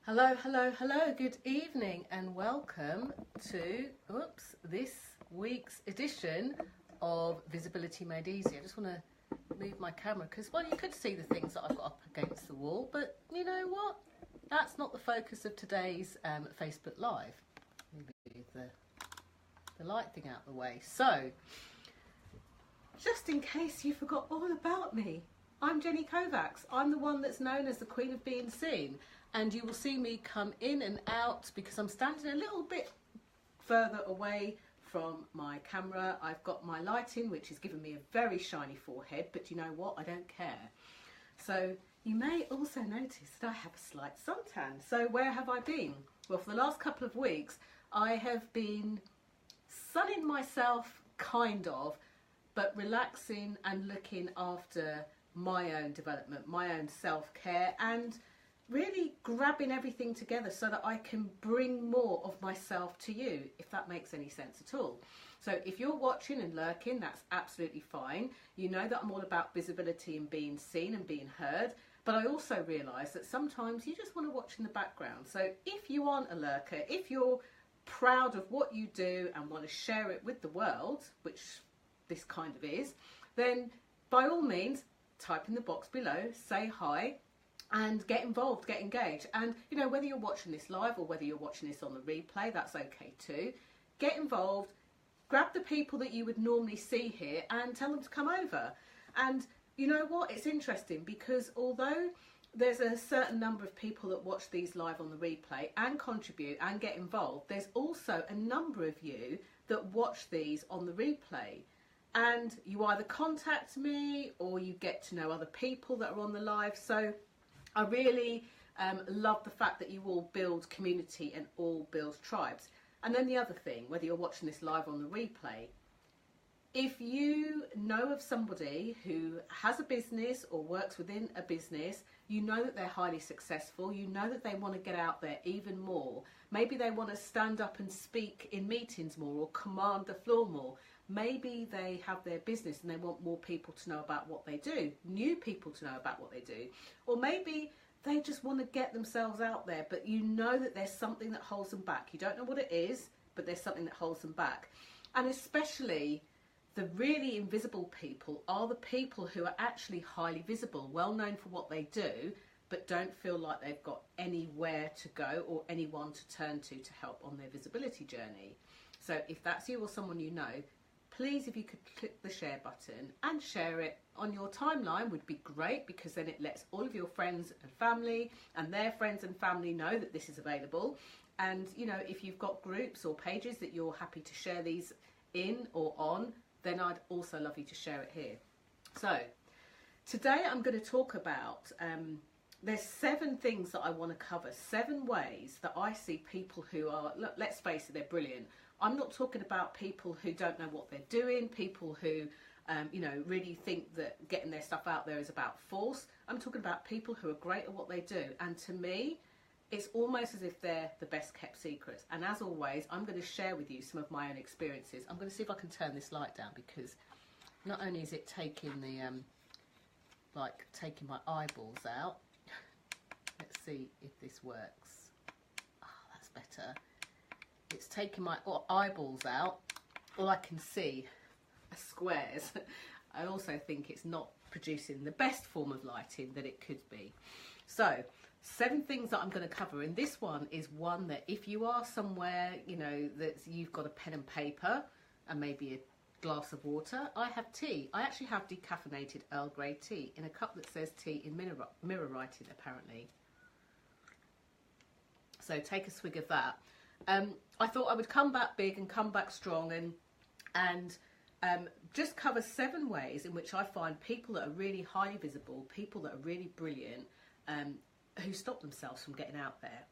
Hello, hello, hello, good evening and welcome to this week's edition of Visibility Made Easy. I just want to move my camera because, well, you could see the things that I've got up against the wall, but you know what? That's not the focus of today's Facebook Live. Let me move the light thing out of the way. So, just in case you forgot all about me, I'm Jenny Kovacs. I'm the one that's known as the Queen of Being Seen. And you will see me come in and out because I'm standing a little bit further away from my camera. I've got my lighting, which is giving me a very shiny forehead, but you know what? I don't care. So you may also notice that I have a slight suntan. So where have I been? Well, for the last couple of weeks, I have been sunning myself, kind of, but relaxing and looking after my own development, my own self-care, and really grabbing everything together so that I can bring more of myself to you, if that makes any sense at all. So if you're watching and lurking, that's absolutely fine. You know that I'm all about visibility and being seen and being heard, but I also realise that sometimes you just want to watch in the background. So if you aren't a lurker, if you're proud of what you do and want to share it with the world, which this kind of is, then by all means, type in the box below, say hi, and get involved, get engaged. And you know, whether you're watching this live or whether you're watching this on the replay, that's okay too. Get involved, grab the people that you would normally see here and tell them to come over. And you know what, it's interesting because although there's a certain number of people that watch these live on the replay and contribute and get involved, there's also a number of you that watch these on the replay. And you either contact me or you get to know other people that are on the live. So I really love the fact that you all build community and all build tribes. And then the other thing, whether you're watching this live on the replay, if you know of somebody who has a business or works within a business, you know that they're highly successful, you know that they want to get out there even more. Maybe they want to stand up and speak in meetings more or command the floor more. Maybe they have their business and they want more people to know about what they do, new people to know about what they do. Or maybe they just want to get themselves out there, but you know that there's something that holds them back. You don't know what it is, but there's something that holds them back. And especially the really invisible people are the people who are actually highly visible, well known for what they do, but don't feel like they've got anywhere to go or anyone to turn to help on their visibility journey. So if that's you or someone you know, please, if you could click the share button and share it on your timeline would be great, because then it lets all of your friends and family and their friends and family know that this is available. And you know, if you've got groups or pages that you're happy to share these in or on, then I'd also love you to share it here. So today I'm going to talk about there's 7 things that I want to cover, 7 ways that I see people who are, look, let's face it, they're brilliant. I'm not talking about people who don't know what they're doing, people who, you know, really think that getting their stuff out there is about force. I'm talking about people who are great at what they do. And to me, it's almost as if they're the best kept secrets. And as always, I'm going to share with you some of my own experiences. I'm going to see if I can turn this light down, because not only is it taking the, taking my eyeballs out. Let's see if this works. Oh, that's better. It's taking my eyeballs out. All I can see are squares. I also think it's not producing the best form of lighting that it could be. So 7 things that I'm going to cover, and this one is one that if you are somewhere, you know, that you've got a pen and paper and maybe a glass of water. I have tea. I actually have decaffeinated Earl Grey tea in a cup that says tea in mirror writing, apparently. So take a swig of that. I thought I would come back big and come back strong and just cover 7 ways in which I find people that are really highly visible, people that are really brilliant, who stop themselves from getting out there.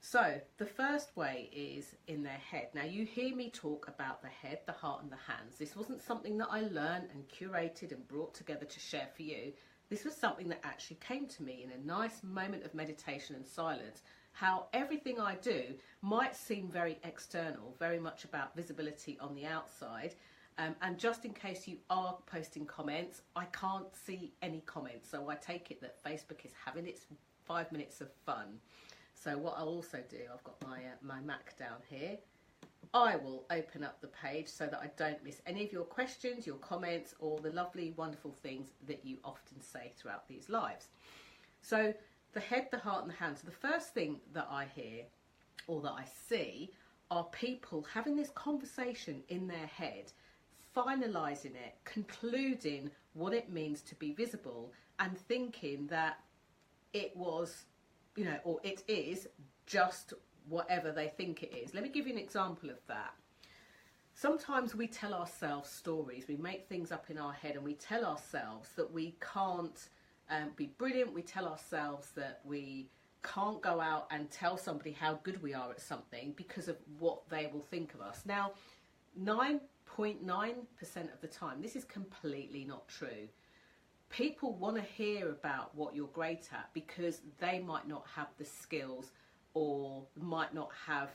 So the first way is in their head. Now you hear me talk about the head, the heart and the hands. This wasn't something that I learned and curated and brought together to share for you. This was something that actually came to me in a nice moment of meditation and silence. How everything I do might seem very external, very much about visibility on the outside. And just in case you are posting comments, I can't see any comments. So I take it that Facebook is having its 5 minutes of fun. So what I'll also do, I've got my Mac down here. I will open up the page so that I don't miss any of your questions, your comments, or the lovely, wonderful things that you often say throughout these lives. So the head, the heart and the hand. So the first thing that I hear or that I see are people having this conversation in their head, finalising it, concluding what it means to be visible, and thinking that it was, you know, or it is just whatever they think it is. Let me give you an example of that. Sometimes we tell ourselves stories, we make things up in our head, and we tell ourselves that we can't be brilliant. We tell ourselves that we can't go out and tell somebody how good we are at something because of what they will think of us. Now, 9.9% of the time, this is completely not true. People want to hear about what you're great at because they might not have the skills or might not have,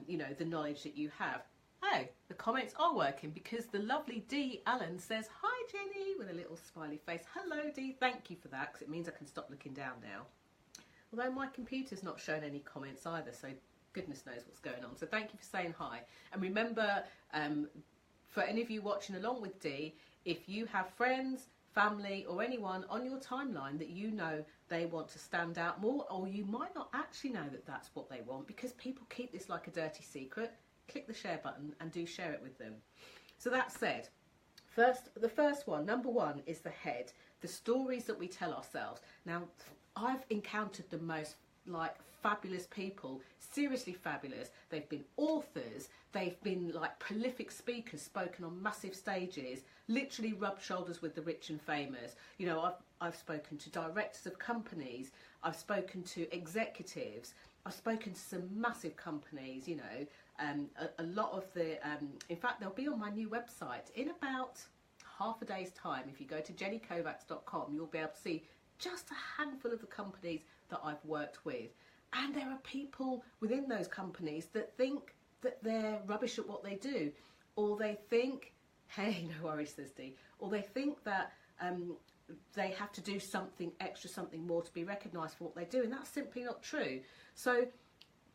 you know, the knowledge that you have. Oh, the comments are working because the lovely Dee Allen says, "Hi Jenny," with a little smiley face. Hello Dee, thank you for that, because it means I can stop looking down now. Although my computer's not showing any comments either, so goodness knows what's going on. So thank you for saying hi. And remember, for any of you watching along with Dee, if you have friends, family or anyone on your timeline that you know they want to stand out more, or you might not actually know that that's what they want, because people keep this like a dirty secret, click the share button and do share it with them. So that said, the first one, number one, is the head, the stories that we tell ourselves. Now, I've encountered the most like fabulous people, seriously fabulous. They've been authors, they've been like prolific speakers, spoken on massive stages, literally rubbed shoulders with the rich and famous. You know, I've spoken to directors of companies, I've spoken to executives, I've spoken to some massive companies, you know, a lot of the, in fact, they'll be on my new website in about half a day's time. If you go to jennykovacs.com, you'll be able to see just a handful of the companies that I've worked with. And there are people within those companies that think that they're rubbish at what they do, or they think, hey, no worries, says Dee, or they think that they have to do something extra, something more to be recognised for what they do, and that's simply not true. So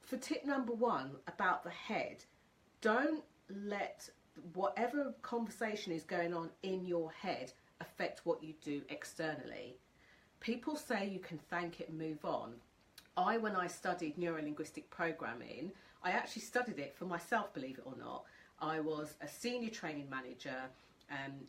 for tip number one about the head, don't let whatever conversation is going on in your head affect what you do externally. People say you can thank it and move on. When I studied neuro-linguistic programming, I actually studied it for myself, believe it or not. I was a senior training manager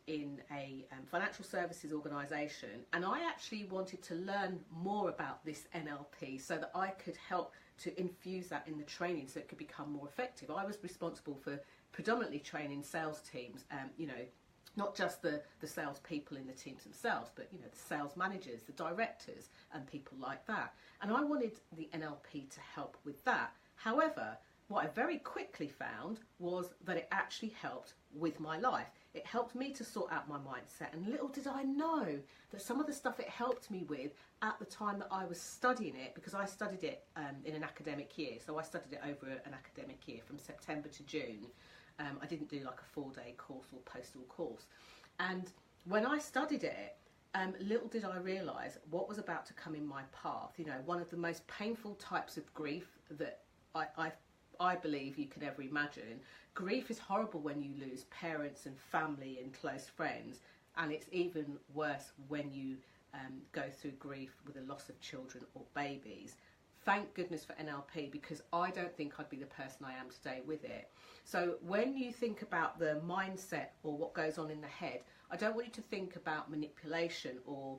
in a financial services organisation, and I actually wanted to learn more about this NLP so that I could help to infuse that in the training so it could become more effective. I was responsible for predominantly training sales teams, you know, not just the sales people in the teams themselves, but you know, the sales managers, the directors and people like that. And I wanted the NLP to help with that. However, what I very quickly found was that it actually helped with my life. It helped me to sort out my mindset, and little did I know that some of the stuff it helped me with at the time that I was studying it, because I studied it in an academic year, so I studied it over an academic year from September to June. I didn't do like a 4-day course or postal course. And when I studied it, little did I realise what was about to come in my path. You know, one of the most painful types of grief that I believe you could ever imagine. Grief is horrible when you lose parents and family and close friends, and it's even worse when you go through grief with the loss of children or babies. Thank goodness for NLP, because I don't think I'd be the person I am today with it. So when you think about the mindset or what goes on in the head, I don't want you to think about manipulation or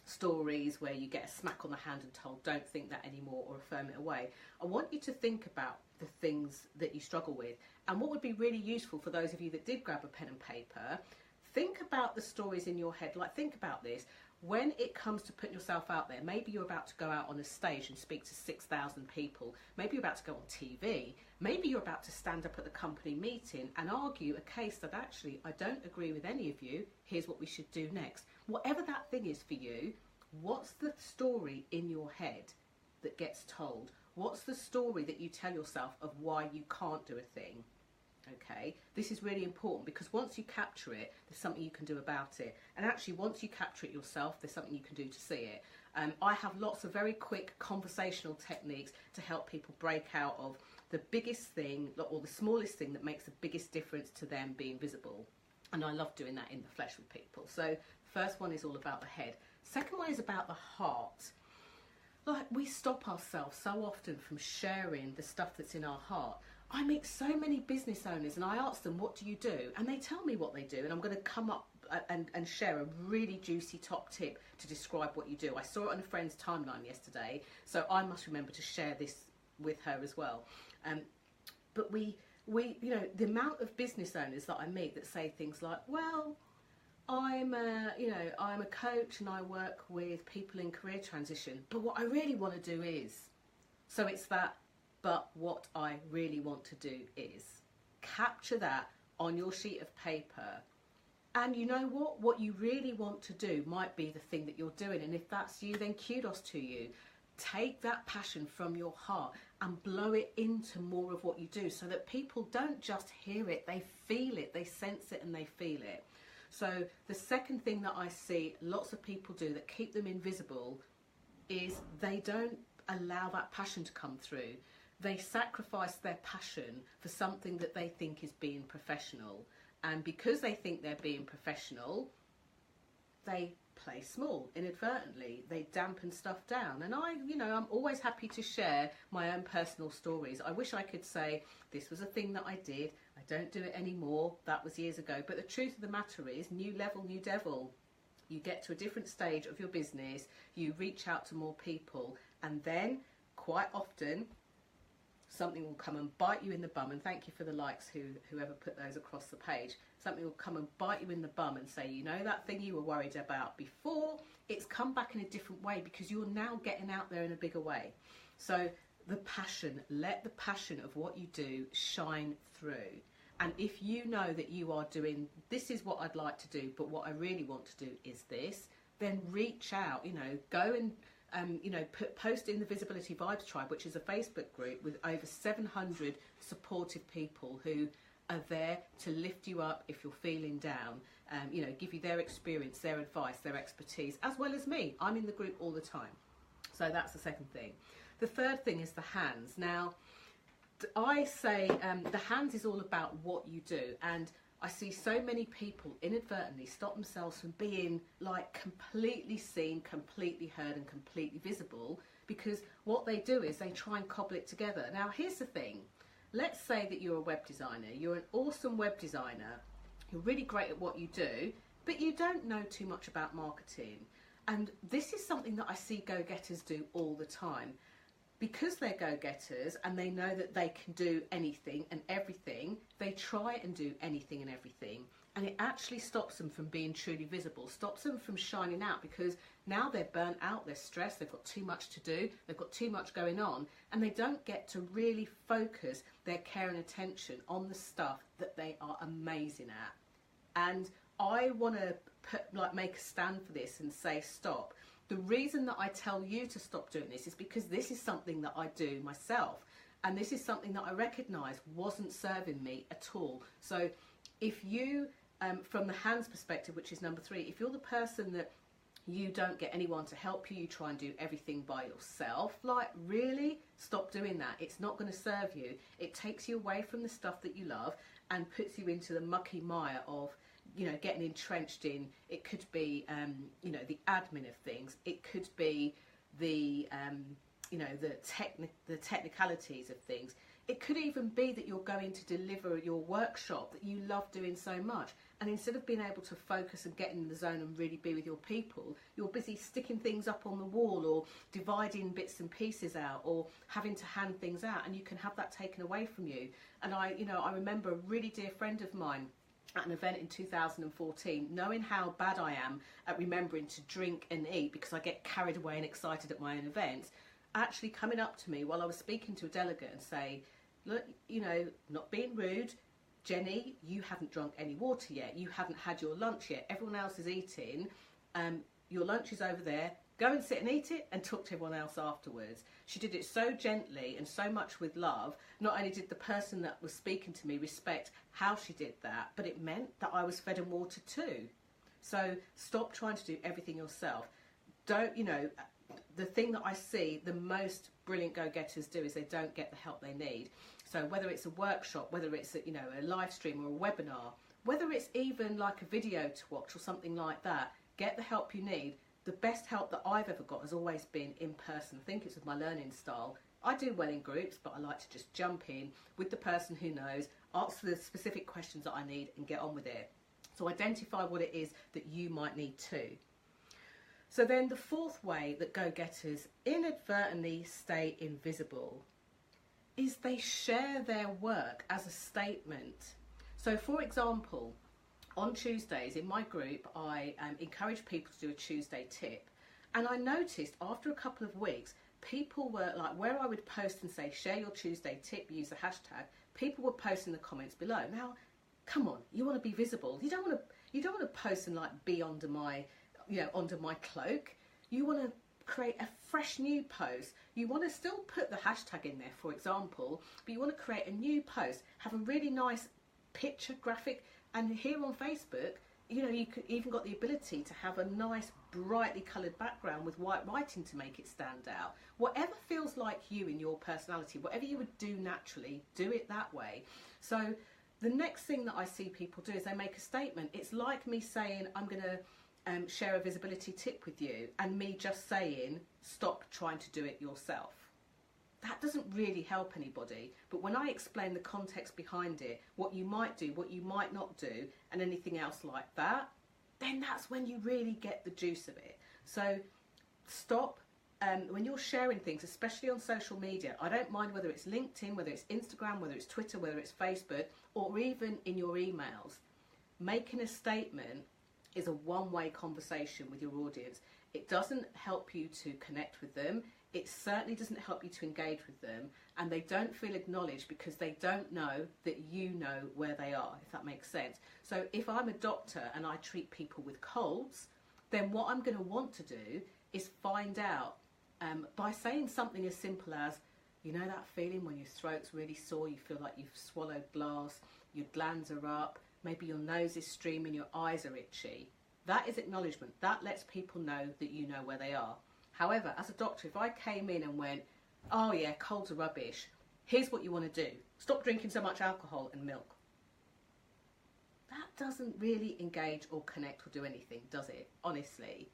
stories where you get a smack on the hand and told don't think that anymore or affirm it away. I want you to think about the things that you struggle with, and what would be really useful for those of you that did grab a pen and paper, think about the stories in your head. Like, think about this. When it comes to putting yourself out there, maybe you're about to go out on a stage and speak to 6,000 people. Maybe you're about to go on TV. Maybe you're about to stand up at the company meeting and argue a case that actually, I don't agree with any of you. Here's what we should do next. Whatever that thing is for you, what's the story in your head that gets told? What's the story that you tell yourself of why you can't do a thing? Okay, this is really important because once you capture it, there's something you can do about it. And actually, once you capture it yourself, there's something you can do to see it. I have lots of very quick conversational techniques to help people break out of the biggest thing or the smallest thing that makes the biggest difference to them being visible. And I love doing that in the flesh with people. So first one is all about the head. Second one is about the heart. Like, we stop ourselves so often from sharing the stuff that's in our heart. I meet so many business owners and I ask them, what do you do? And they tell me what they do, and I'm going to come up and share a really juicy top tip to describe what you do. I saw it on a friend's timeline yesterday, so I must remember to share this with her as well. But we, you know, the amount of business owners that I meet that say things like, well, I'm a coach and I work with people in career transition, but what I really want to do is, so it's that, but what I really want to do is. Capture that on your sheet of paper. And you know what you really want to do might be the thing that you're doing. And if that's you, then kudos to you. Take that passion from your heart and blow it into more of what you do, so that people don't just hear it, they feel it, they sense it and they feel it. So the second thing that I see lots of people do that keep them invisible is they don't allow that passion to come through. They sacrifice their passion for something that they think is being professional. And because they think they're being professional, they play small inadvertently. They dampen stuff down. And I'm always happy to share my own personal stories. I wish I could say, this was a thing that I did, I don't do it anymore, that was years ago. But the truth of the matter is, new level, new devil. You get to a different stage of your business, you reach out to more people, and then quite often something will come and bite you in the bum. And thank you for the likes, whoever put those across the page. Something will come and bite you in the bum and say, you know, that thing you were worried about before, it's come back in a different way because you're now getting out there in a bigger way. So the passion, let the passion of what you do shine through. And if you know that you are doing, this is what I'd like to do, but what I really want to do is this, then reach out, go and post in the Visibility Vibes Tribe, which is a Facebook group with over 700 supportive people who are there to lift you up if you're feeling down, give you their experience, their advice, their expertise, as well as me. I'm in the group all the time. So that's the second thing. The third thing is the hands. Now, I say the hands is all about what you do, and I see so many people inadvertently stop themselves from being like completely seen, completely heard and completely visible, because what they do is they try and cobble it together. Now here's the thing, let's say that you're a web designer, you're an awesome web designer, you're really great at what you do, but you don't know too much about marketing. And this is something that I see go-getters do all the time. Because they're go-getters and they know that they can do anything and everything, they try and do anything and everything. And it actually stops them from being truly visible, stops them from shining out, because now they're burnt out, they're stressed, they've got too much to do, they've got too much going on, and they don't get to really focus their care and attention on the stuff that they are amazing at. And I want to make a stand for this and say stop. The reason that I tell you to stop doing this is because this is something that I do myself, and this is something that I recognise wasn't serving me at all. So if you, from the hands perspective, which is number 3, if you're the person that you don't get anyone to help you, you try and do everything by yourself, like really stop doing that. It's not going to serve you. It takes you away from the stuff that you love and puts you into the mucky mire of getting entrenched in. It could be the admin of things, it could be the the technicalities of things, it could even be that you're going to deliver your workshop that you love doing so much, and instead of being able to focus and get in the zone and really be with your people, you're busy sticking things up on the wall or dividing bits and pieces out or having to hand things out, and you can have that taken away from you. And I remember a really dear friend of mine at an event in 2014, knowing how bad I am at remembering to drink and eat because I get carried away and excited at my own events, actually coming up to me while I was speaking to a delegate and say, look, not being rude, Jenny, you haven't drunk any water yet, you haven't had your lunch yet, everyone else is eating, your lunch is over there, Go and sit and eat it and talk to everyone else afterwards. She did it so gently and so much with love. Not only did the person that was speaking to me respect how she did that, but it meant that I was fed and watered too. So stop trying to do everything yourself. Don't, you know, the thing that I see the most brilliant go-getters do is they don't get the help they need. So whether it's a workshop, whether it's a, you know, a live stream or a webinar, whether it's even like a video to watch or something like that, get the help you need. The best help that I've ever got has always been in person. I think it's with my learning style. I do well in groups, but I like to just jump in with the person who knows, answer the specific questions that I need and get on with it. So identify what it is that you might need too. So then the fourth way that go-getters inadvertently stay invisible is they share their work as a statement. So for example, on Tuesdays in my group, I encourage people to do a Tuesday tip. And I noticed after a couple of weeks, people were like, where I would post and say, share your Tuesday tip, use the hashtag, people would post in the comments below. Now, come on, you want to be visible. You don't want to post and like be under my, you know, under my cloak. You want to create a fresh new post. You want to still put the hashtag in there, for example, but you want to create a new post, have a really nice picture graphic. And here on Facebook, you know, you could even got the ability to have a nice brightly coloured background with white writing to make it stand out. Whatever feels like you in your personality, whatever you would do naturally, do it that way. So the next thing that I see people do is they make a statement. It's like me saying, I'm going to share a visibility tip with you, and me just saying, stop trying to do it yourself. That doesn't really help anybody. But when I explain the context behind it, what you might do, what you might not do, and anything else like that, then that's when you really get the juice of it. So stop, when you're sharing things, especially on social media, I don't mind whether it's LinkedIn, whether it's Instagram, whether it's Twitter, whether it's Facebook, or even in your emails. Making a statement is a one-way conversation with your audience. It doesn't help you to connect with them. It certainly doesn't help you to engage with them, and they don't feel acknowledged because they don't know that you know where they are, if that makes sense. So if I'm a doctor and I treat people with colds, then what I'm going to want to do is find out by saying something as simple as, you know that feeling when your throat's really sore, you feel like you've swallowed glass, your glands are up, maybe your nose is streaming, your eyes are itchy. That is acknowledgement. That lets people know that you know where they are. However, as a doctor, if I came in and went, oh yeah, colds are rubbish, here's what you want to do. Stop drinking so much alcohol and milk. That doesn't really engage or connect or do anything, does it? Honestly.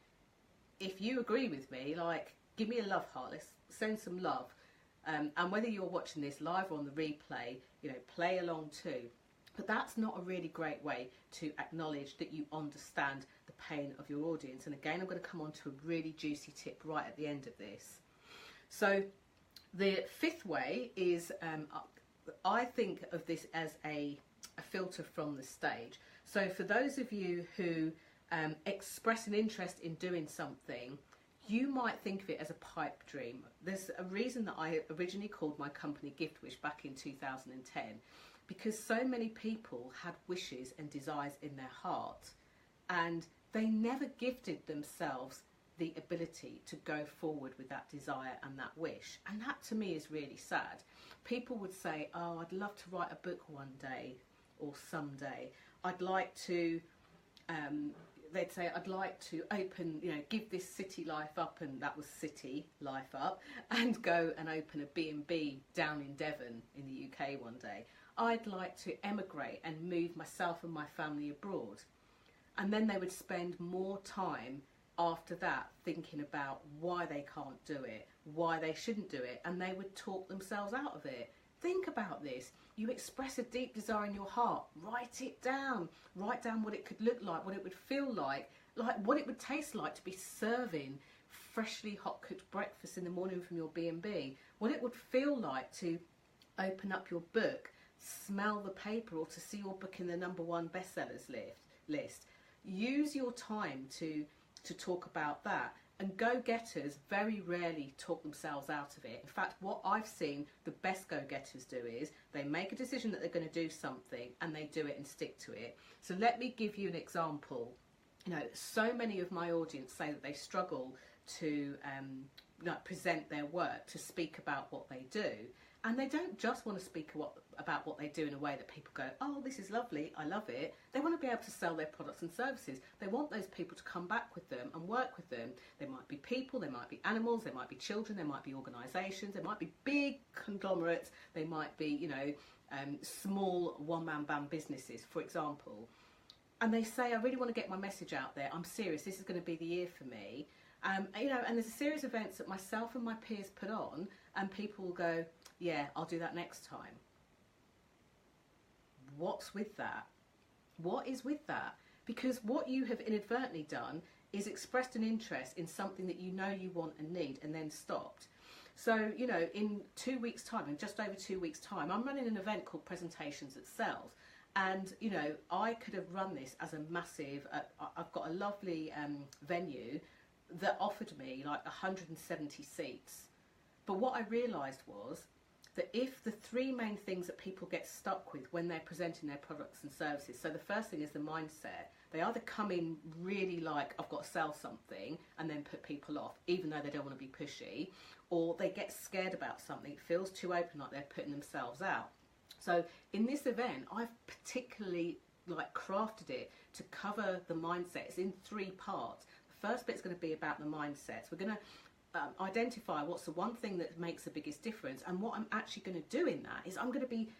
If you agree with me, like, give me a love heart. Let's send some love. And whether you're watching this live or on the replay, you know, play along too. But that's not a really great way to acknowledge that you understand the pain of your audience. And again, I'm going to come on to a really juicy tip right at the end of this. So the fifth way is, I think of this as a filter from the stage. So for those of you who express an interest in doing something, you might think of it as a pipe dream. There's a reason that I originally called my company Gift Wish back in 2010. Because so many people had wishes and desires in their heart, and they never gifted themselves the ability to go forward with that desire and that wish. And that to me is really sad. People would say, oh, I'd love to write a book one day or someday. I'd like to, they'd say, I'd like to open, you know, give this city life up, and that was city life up, and go and open a B&B down in Devon in the UK one day. I'd like to emigrate and move myself and my family abroad. And then they would spend more time after that thinking about why they can't do it, why they shouldn't do it, and they would talk themselves out of it. Think about this. You express a deep desire in your heart, write it down. Write down what it could look like, what it would feel like what it would taste like to be serving freshly hot cooked breakfast in the morning from your B&B, what it would feel like to open up your book, smell the paper, or to see your book in the #1 bestsellers list. Use your time to talk about that. And go-getters very rarely talk themselves out of it. In fact, what I've seen the best go-getters do is they make a decision that they're going to do something and they do it and stick to it. So let me give you an example. You know, so many of my audience say that they struggle to like present their work, to speak about what they do. And they don't just want to speak about what they do in a way that people go, oh, this is lovely, I love it. They want to be able to sell their products and services. They want those people to come back with them and work with them. They might be people, they might be animals, they might be children, they might be organisations, they might be big conglomerates, they might be, you know, small one-man band businesses, for example. And they say, I really want to get my message out there. I'm serious, this is going to be the year for me. You know, and there's a series of events that myself and my peers put on, and people will go, yeah, I'll do that next time. What's with that? What is with that? Because what you have inadvertently done is expressed an interest in something that you know you want and need, and then stopped. So, you know, in 2 weeks' time, in just over 2 weeks' time, I'm running an event called Presentations That Sells. And, you know, I could have run this as a massive, I've got a lovely venue that offered me like 170 seats. But what I realised was that if the three main things that people get stuck with when they're presenting their products and services, so the first thing is the mindset. They either come in really like, I've got to sell something, and then put people off, even though they don't want to be pushy, or they get scared about something, it feels too open, like they're putting themselves out. So in this event, I've particularly like crafted it to cover the mindset. It's in three parts. The first bit's going to be about the mindsets. We're going to identify what's the one thing that makes the biggest difference, and what I'm actually going to do in that is I'm going to be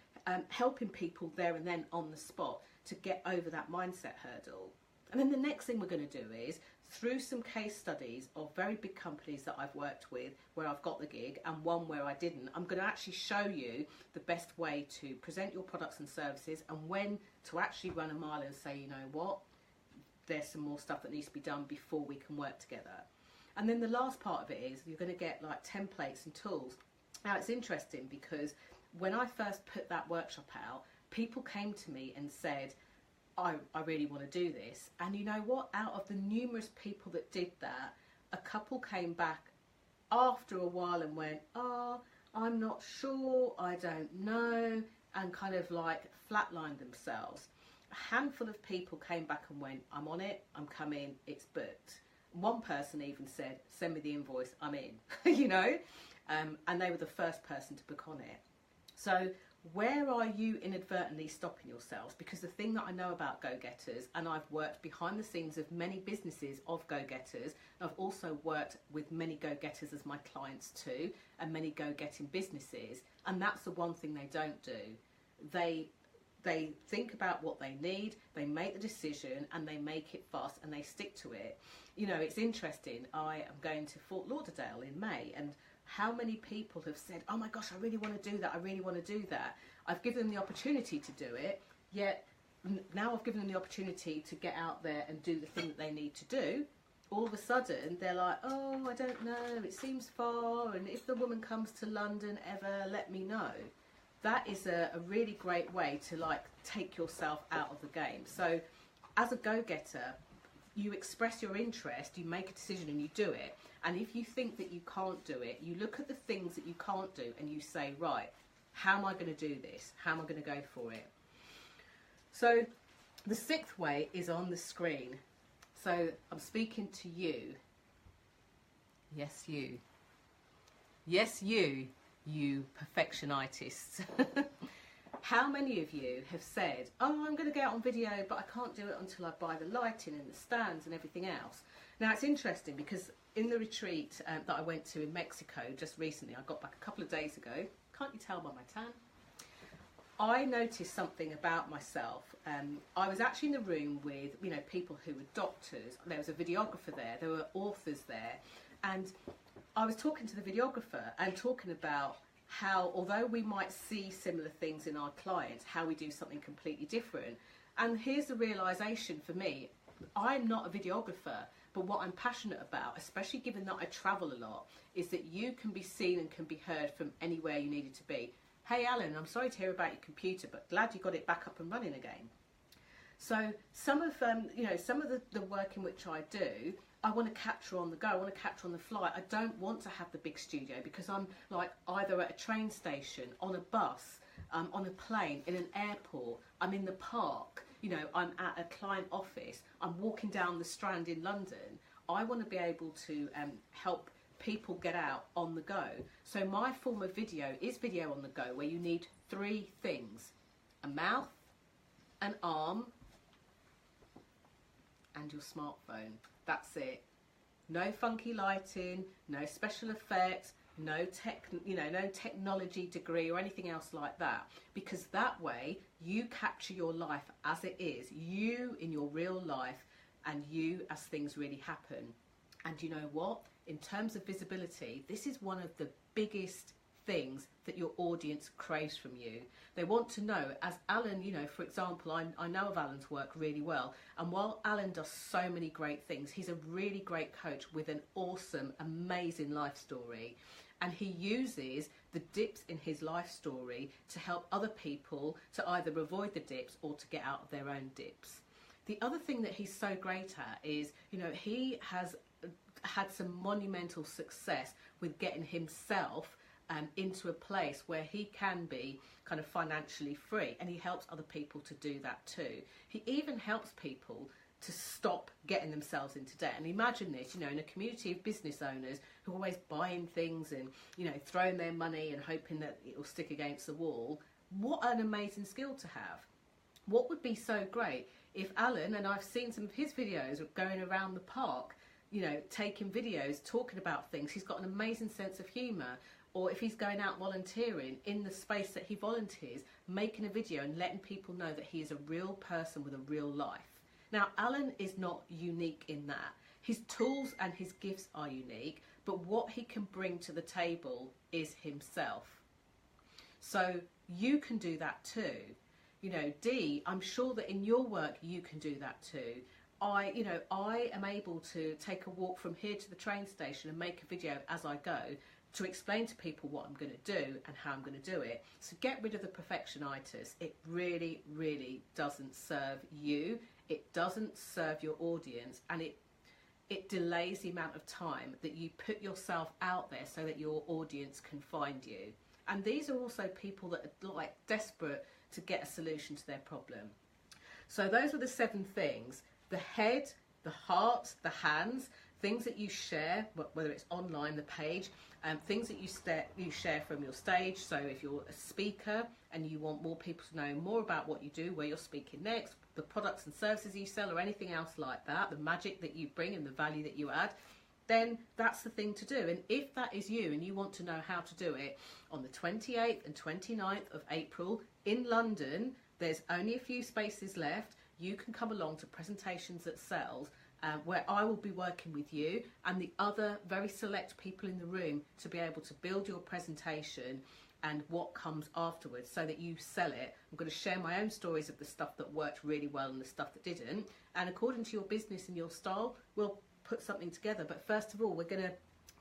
helping people there and then on the spot to get over that mindset hurdle. And then the next thing we're going to do is, through some case studies of very big companies that I've worked with where I've got the gig and one where I didn't, I'm going to actually show you the best way to present your products and services, and when to actually run a mile and say, you know what, there's some more stuff that needs to be done before we can work together. And then the last part of it is you're going to get like templates and tools. Now it's interesting because when I first put that workshop out, people came to me and said, I really want to do this. And you know what? Out of the numerous people that did that, a couple came back after a while and went, oh, I'm not sure, I don't know, and kind of like flatlined themselves. A handful of people came back and went, I'm on it, I'm coming, it's booked. One person even said, send me the invoice, I'm in, you know, and they were the first person to book on it. So where are you inadvertently stopping yourselves? Because the thing that I know about go-getters, and I've worked behind the scenes of many businesses of go-getters, I've also worked with many go-getters as my clients too, and many go-getting businesses, and that's the one thing they don't do. They think about what they need, they make the decision, and they make it fast, and they stick to it. You know, it's interesting, I am going to Fort Lauderdale in May, and how many people have said, oh my gosh, I really want to do that, I really want to do that. I've given them the opportunity to do it, yet now I've given them the opportunity to get out there and do the thing that they need to do. All of a sudden, they're like, oh, I don't know, it seems far, and if the woman comes to London ever, let me know. That is a really great way to like take yourself out of the game. So as a go-getter, you express your interest, you make a decision and you do it. And if you think that you can't do it, you look at the things that you can't do and you say, right, how am I going to do this? How am I going to go for it? So the sixth way is on the screen. So I'm speaking to you. Yes, you. Yes, you perfectionists. How many of you have said, oh, I'm going to get on video, but I can't do it until I buy the lighting and the stands and everything else? Now, it's interesting because in the retreat that I went to in Mexico just recently, I got back a couple of days ago, can't you tell by my tan? I noticed something about myself. I was actually in the room with, you know, people who were doctors. There was a videographer there were authors there, and I was talking to the videographer and talking about how, although we might see similar things in our clients, how we do something completely different. And here's the realisation for me. I'm not a videographer, but what I'm passionate about, especially given that I travel a lot, is that you can be seen and can be heard from anywhere you needed to be. Hey Alan, I'm sorry to hear about your computer, but glad you got it back up and running again. So some of the work in which I do, I want to capture on the go, I want to capture on the fly. I don't want to have the big studio because I'm like either at a train station, on a bus, on a plane, in an airport, I'm in the park, you know, I'm at a client office, I'm walking down the Strand in London. I want to be able to help people get out on the go. So my form of video is video on the go, where you need 3 things: a mouth, an arm, and your smartphone. That's it. No funky lighting, no special effects, no technology degree or anything else like that, because that way you capture your life as it is, you in your real life, and you as things really happen. And you know what? In terms of visibility, this is one of the biggest things that your audience craves from you. They want to know, as Alan, for example, I know of Alan's work really well, and while Alan does so many great things, he's a really great coach with an awesome, amazing life story. And he uses the dips in his life story to help other people to either avoid the dips or to get out of their own dips. The other thing that he's so great at is, he has had some monumental success with getting himself into a place where he can be kind of financially free, and he helps other people to do that too. He even helps people to stop getting themselves into debt. And imagine this, in a community of business owners who are always buying things and, throwing their money and hoping that it will stick against the wall. What an amazing skill to have. What would be so great if Alan, and I've seen some of his videos going around the park, taking videos, talking about things. He's got an amazing sense of humour. Or if he's going out volunteering in the space that he volunteers, making a video and letting people know that he is a real person with a real life. Now, Alan is not unique in that. His tools and his gifts are unique, but what he can bring to the table is himself. So you can do that too. Dee, I'm sure that in your work you can do that too. I am able to take a walk from here to the train station and make a video as I go to explain to people what I'm going to do and how I'm going to do it. So get rid of the perfectionitis. It really, really doesn't serve you. It doesn't serve your audience, and it delays the amount of time that you put yourself out there so that your audience can find you. And these are also people that are desperate to get a solution to their problem. So those were the 7 things: the head, the heart, the hands, things that you share, whether it's online, the page, things that you share from your stage. So if you're a speaker and you want more people to know more about what you do, where you're speaking next, the products and services you sell, or anything else like that, the magic that you bring and the value that you add, then that's the thing to do. And if that is you and you want to know how to do it, on the 28th and 29th of April in London, there's only a few spaces left. You can come along to Presentations That Sells, where I will be working with you and the other very select people in the room to be able to build your presentation and what comes afterwards so that you sell it. I'm going to share my own stories of the stuff that worked really well and the stuff that didn't. And according to your business and your style, we'll put something together. But first of all, we're going to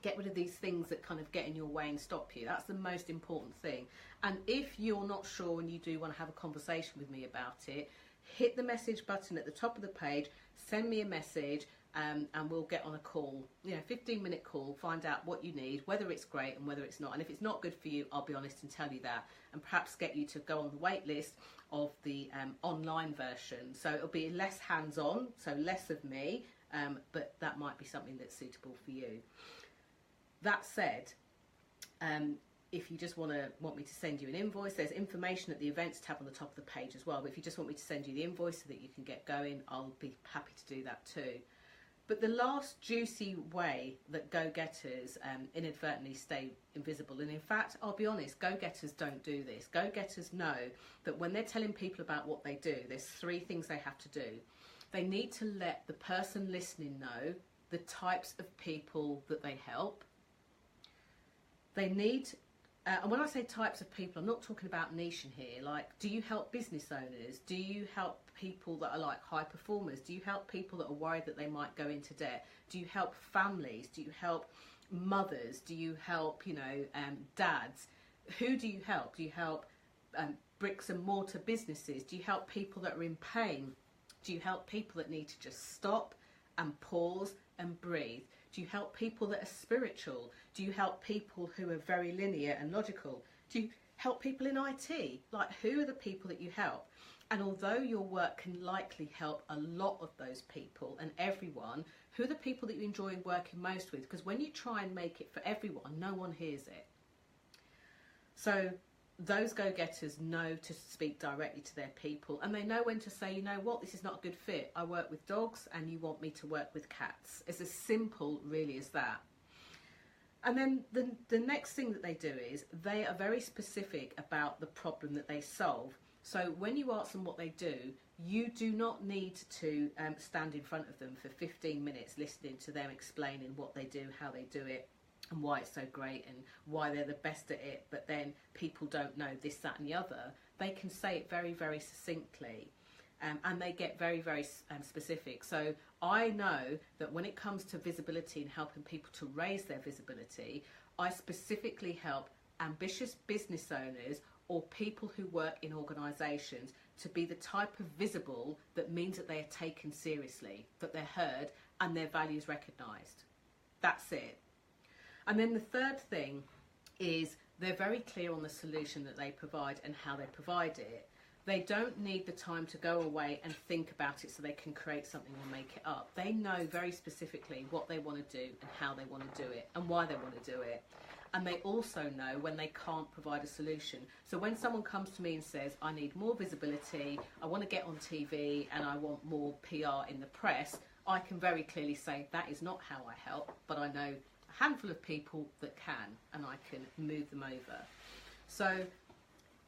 get rid of these things that kind of get in your way and stop you. That's the most important thing. And if you're not sure and you do want to have a conversation with me about it, hit the message button at the top of the page, send me a message, and we'll get on a call, 15-minute call, find out what you need, whether it's great and whether it's not. And if it's not good for you, I'll be honest and tell you that, and perhaps get you to go on the wait list of the online version. So it'll be less hands-on, so less of me, but that might be something that's suitable for you. That said, if you just want me to send you an invoice, there's information at the events tab on the top of the page as well. But if you just want me to send you the invoice so that you can get going, I'll be happy to do that too. But the last juicy way that go-getters inadvertently stay invisible, and in fact, I'll be honest, go-getters don't do this. Go-getters know that when they're telling people about what they do, there's 3 things they have to do. They need to let the person listening know the types of people that they help. They need... and when I say types of people, I'm not talking about niching here. Like, do you help business owners? Do you help people that are like high performers? Do you help people that are worried that they might go into debt? Do you help families? Do you help mothers? Do you help, dads? Who do you help? Do you help bricks and mortar businesses? Do you help people that are in pain? Do you help people that need to just stop and pause and breathe? Do you help people that are spiritual? Do you help people who are very linear and logical? Do you help people in IT? Like, who are the people that you help? And although your work can likely help a lot of those people and everyone, who are the people that you enjoy working most with? Because when you try and make it for everyone, no one hears it. So those go-getters know to speak directly to their people, and they know when to say, you know what, this is not a good fit. I work with dogs and you want me to work with cats. It's as simple really as that. And then the next thing that they do is they are very specific about the problem that they solve. So when you ask them what they do, you do not need to stand in front of them for 15 minutes listening to them explaining what they do, how they do it, and why it's so great and why they're the best at it, but then people don't know this, that and the other. They can say it very, very succinctly, and they get very, very specific. So I know that when it comes to visibility and helping people to raise their visibility, I specifically help ambitious business owners or people who work in organisations to be the type of visible that means that they are taken seriously, that they're heard and their values recognised. That's it. And then the third thing is they're very clear on the solution that they provide and how they provide it. They don't need the time to go away and think about it so they can create something and make it up. They know very specifically what they want to do and how they want to do it and why they want to do it. And they also know when they can't provide a solution. So when someone comes to me and says, I need more visibility, I want to get on TV and I want more PR in the press, I can very clearly say that is not how I help, but I know a handful of people that can, and I can move them over. So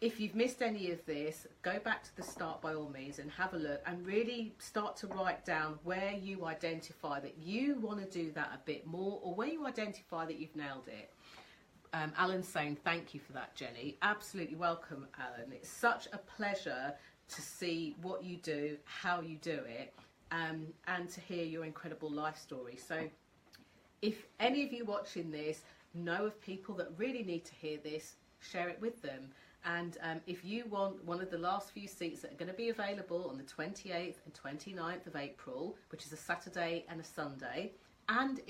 if you've missed any of this, go back to the start by all means and have a look and really start to write down where you identify that you want to do that a bit more, or where you identify that you've nailed it. Alan's saying thank you for that, Jenny. Absolutely welcome, Alan. It's such a pleasure to see what you do, how you do it, and to hear your incredible life story. So if any of you watching this know of people that really need to hear this, share it with them. And if you want one of the last few seats that are going to be available on the 28th and 29th of April, which is a Saturday and a Sunday, and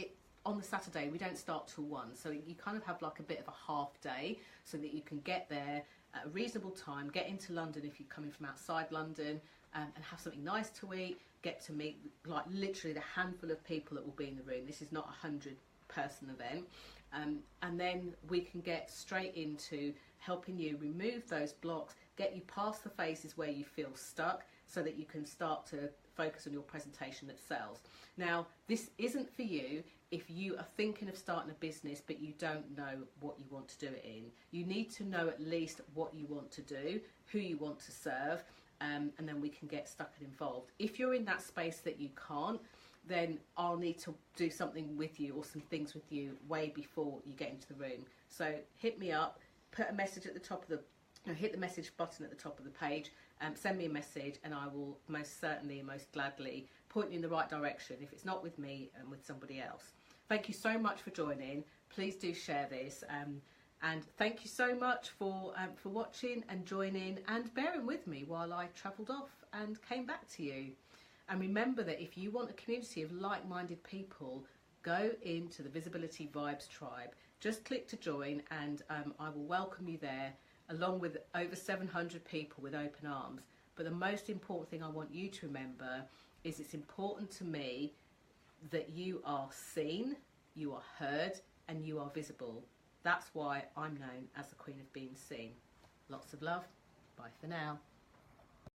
on the Saturday we don't start till 1, so you kind of have like a bit of a half day so that you can get there at a reasonable time, get into London if you're coming from outside London, and have something nice to eat, get to meet like literally the handful of people that will be in the room. This is not a 100-person event. And then we can get straight into helping you remove those blocks, get you past the phases where you feel stuck so that you can start to focus on your presentation that sells. Now, this isn't for you if you are thinking of starting a business but you don't know what you want to do it in. You need to know at least what you want to do, who you want to serve, and then we can get stuck and involved. If you're in that space that you can't, then I'll need to do something with you or some things with you way before you get into the room. So hit me up, put a message at the top of the, hit the message button at the top of the page, send me a message, and I will most certainly and most gladly point you in the right direction if it's not with me and with somebody else. Thank you so much for joining. Please do share this, and thank you so much for watching and joining and bearing with me while I travelled off and came back to you. And remember that if you want a community of like-minded people, go into the Visibility Vibes tribe. Just click to join, and I will welcome you there, along with over 700 people with open arms. But the most important thing I want you to remember is it's important to me that you are seen, you are heard, and you are visible. That's why I'm known as the Queen of Being Seen. Lots of love. Bye for now.